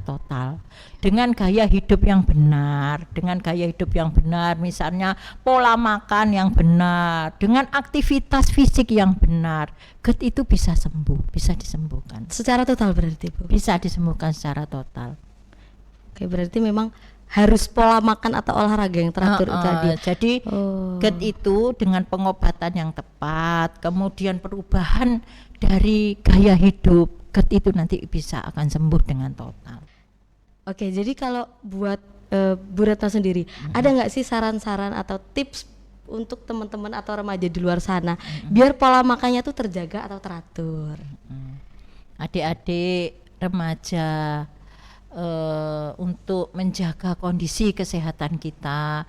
total dengan gaya hidup yang benar, misalnya pola makan yang benar, dengan aktivitas fisik yang benar, GERD itu bisa sembuh, bisa disembuhkan. Secara total berarti Bu? Bisa disembuhkan secara total. Oke, berarti memang harus pola makan atau olahraga yang teratur tadi. Jadi GERD itu dengan pengobatan yang tepat, kemudian perubahan dari gaya hidup, GERD itu nanti bisa akan sembuh dengan total. Oke, jadi kalau buat Bu Retno sendiri, ada nggak sih saran-saran atau tips untuk teman-teman atau remaja di luar sana biar pola makannya tuh terjaga atau teratur? Adik-adik remaja, untuk menjaga kondisi kesehatan kita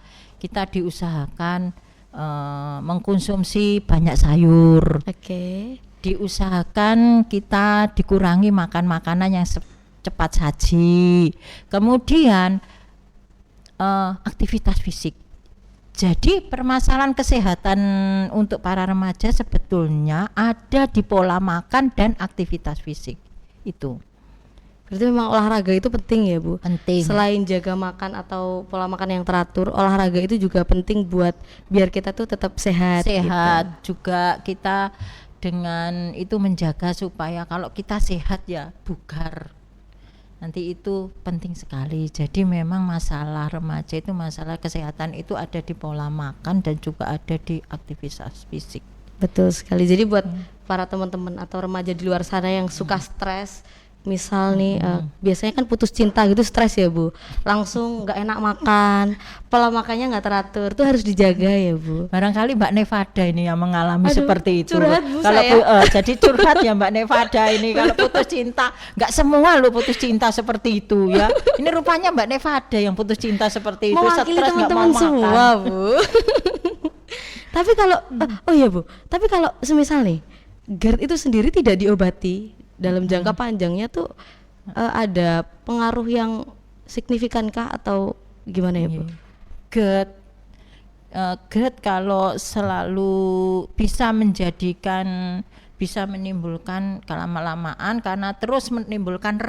diusahakan mengkonsumsi banyak sayur. Oke. Diusahakan kita dikurangi makan makanan yang cepat saji. Kemudian aktivitas fisik. Jadi permasalahan kesehatan untuk para remaja sebetulnya ada di pola makan dan aktivitas fisik itu. Berarti memang olahraga itu penting ya Bu? Penting. Selain jaga makan atau pola makan yang teratur, olahraga itu juga penting buat biar kita tuh tetap sehat. Sehat gitu. juga kita dengan itu menjaga supaya kalau kita sehat ya bugar. Nanti itu penting sekali. Jadi memang masalah remaja itu, masalah kesehatan itu ada di pola makan dan juga ada di aktivitas fisik. Betul sekali. Jadi buat para teman-teman atau remaja di luar sana yang suka stres, misal nih biasanya kan putus cinta gitu stres ya Bu, langsung nggak enak makan, pola makannya nggak teratur, tuh harus dijaga ya Bu. Barangkali Mbak Nevada ini yang mengalami seperti itu. Curhat Bu kalau saya. jadi curhat ya Mbak Nevada ini kalau putus cinta, nggak semua lo putus cinta seperti itu ya. Ini rupanya Mbak Nevada yang putus cinta seperti itu, Mewakili stres nggak mau teman-teman semua makan. Bu. Tapi kalau oh iya Bu, tapi kalau semisal nih GERD itu sendiri tidak diobati dalam jangka panjangnya tuh ada pengaruh yang signifikankah atau gimana ya Bu? GERD kalau selalu bisa menimbulkan kelama-lamaan karena terus menimbulkan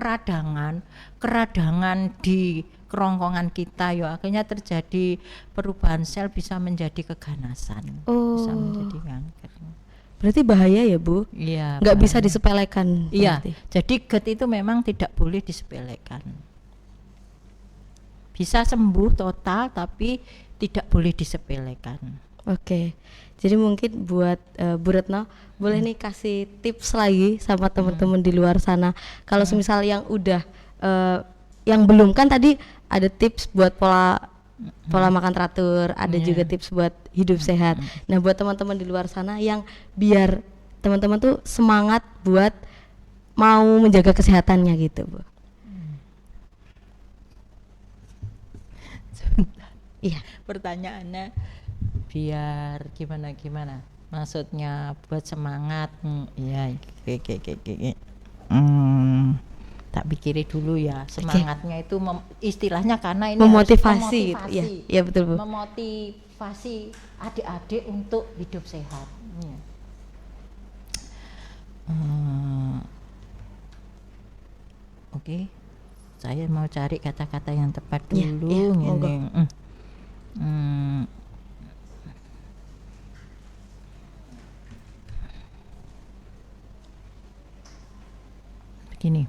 keradangan di kerongkongan kita ya, akhirnya terjadi perubahan sel, bisa menjadi keganasan, bisa menjadi kanker. Berarti bahaya ya Bu? Iya. Nggak bisa disepelekan. Iya. Berarti. Jadi GERD itu memang tidak boleh disepelekan. Bisa sembuh total tapi tidak boleh disepelekan. Oke. Jadi mungkin buat Bu Retno boleh nih kasih tips lagi sama teman-teman di luar sana. Kalau semisal yang udah yang belum, kan tadi ada tips buat pola makan teratur, ada juga tips buat hidup sehat. Nah, buat teman-teman di luar sana yang biar teman-teman tuh semangat buat mau menjaga kesehatannya gitu, Bu. Iya. Pertanyaannya biar gimana? Maksudnya buat semangat. Iya, tak pikirin dulu ya, semangatnya itu istilahnya karena ini memotivasi gitu. Ya betul Bu. Memotivasi adik-adik untuk hidup sehat. Oke. Saya mau cari kata-kata yang tepat dulu gini. Begini.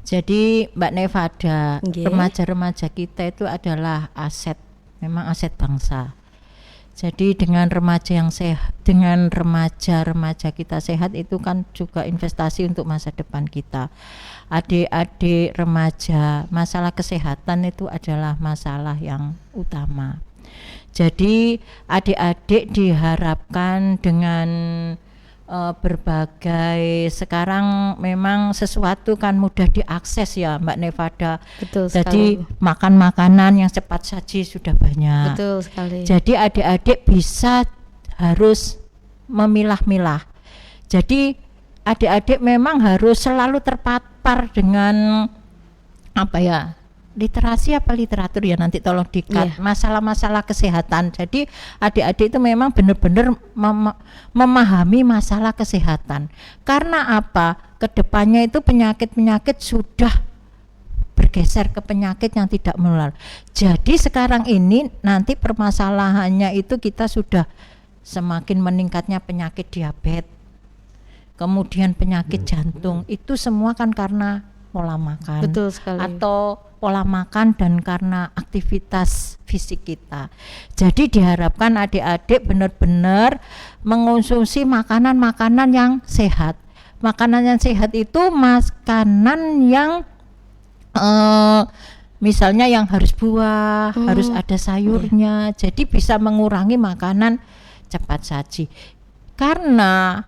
Jadi Mbak Nevada, remaja-remaja kita itu adalah aset, memang aset bangsa. Jadi dengan remaja yang sehat, dengan remaja kita sehat itu kan juga investasi untuk masa depan kita. Adik-adik remaja, masalah kesehatan itu adalah masalah yang utama. Jadi adik-adik diharapkan dengan berbagai, sekarang memang sesuatu kan mudah diakses ya Mbak Nevada. Betul jadi sekali. Makan makanan yang cepat saji sudah banyak. Betul sekali. Jadi adik-adik harus memilah-milah. Jadi adik-adik memang harus selalu terpapar dengan literasi apa literatur ya, nanti tolong dikat, masalah-masalah kesehatan. Jadi adik-adik itu memang benar-benar memahami masalah kesehatan. Karena apa? Kedepannya itu penyakit-penyakit sudah bergeser ke penyakit yang tidak menular. Jadi sekarang ini nanti permasalahannya itu kita sudah semakin meningkatnya penyakit diabetes, kemudian penyakit jantung, itu semua kan karena pola makan. Betul sekali. Atau pola makan dan karena aktivitas fisik kita. Jadi diharapkan adik-adik benar-benar mengonsumsi makanan-makanan yang sehat. Makanan yang sehat itu makanan yang misalnya yang harus buah, harus ada sayurnya. Jadi bisa mengurangi makanan cepat saji. Karena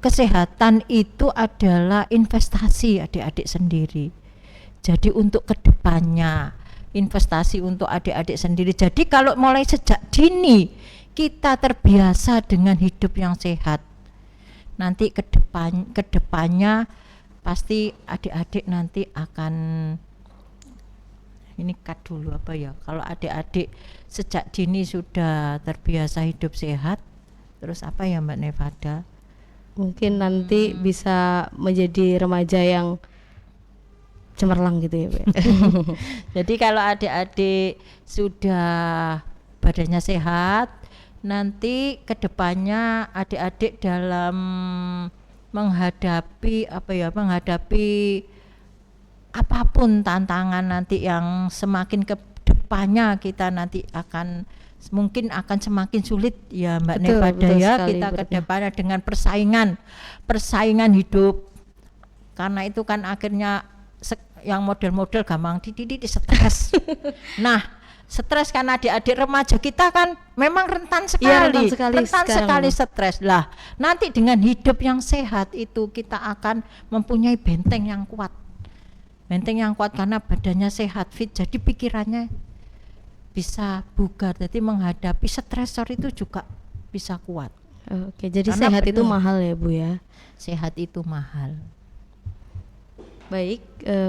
kesehatan itu adalah investasi adik-adik sendiri. Jadi untuk kedepannya investasi untuk adik-adik sendiri. Jadi kalau mulai sejak dini kita terbiasa dengan hidup yang sehat, nanti kedepannya pasti adik-adik nanti akan ini cut dulu apa ya, kalau adik-adik sejak dini sudah terbiasa hidup sehat, terus apa ya Mbak Nevada, mungkin nanti bisa menjadi remaja yang cemerlang gitu ya, Bu. Jadi kalau adik-adik sudah badannya sehat, nanti kedepannya adik-adik dalam menghadapi apapun tantangan nanti yang semakin ke depannya kita nanti mungkin akan semakin sulit ya Mbak Nevada ya, kita ke depannya dengan persaingan hidup. Karena itu kan akhirnya yang model-model gampang stres. Nah, stres karena adik-adik remaja kita kan memang rentan sekali stres lah. Nanti dengan hidup yang sehat itu kita akan mempunyai benteng yang kuat karena badannya sehat, fit, jadi pikirannya bisa bugar, jadi menghadapi stresor itu juga bisa kuat. Oke, jadi karena sehat itu mahal ya Bu ya. Sehat itu mahal. Baik,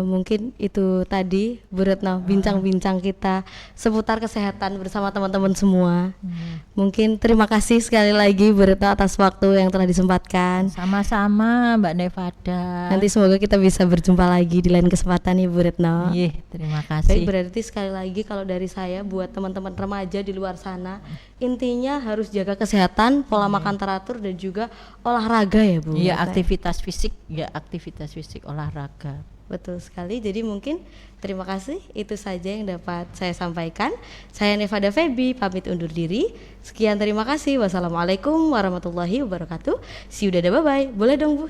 mungkin itu tadi Bu Retno bincang-bincang kita seputar kesehatan bersama teman-teman semua. Mungkin terima kasih sekali lagi Bu Retno atas waktu yang telah disempatkan. Sama-sama Mbak Nevada. Nanti semoga kita bisa berjumpa lagi di lain kesempatan ya Bu Retno. Iya, terima kasih. Baik, berarti sekali lagi kalau dari saya buat teman-teman remaja di luar sana, intinya harus jaga kesehatan, pola makan teratur dan juga olahraga ya Bu. Iya, aktivitas fisik, olahraga. Betul sekali. Jadi mungkin terima kasih, itu saja yang dapat saya sampaikan. Saya Nevada Feby pamit undur diri. Sekian, terima kasih. Wassalamualaikum warahmatullahi wabarakatuh. See you, dadah, bye bye. Boleh dong Bu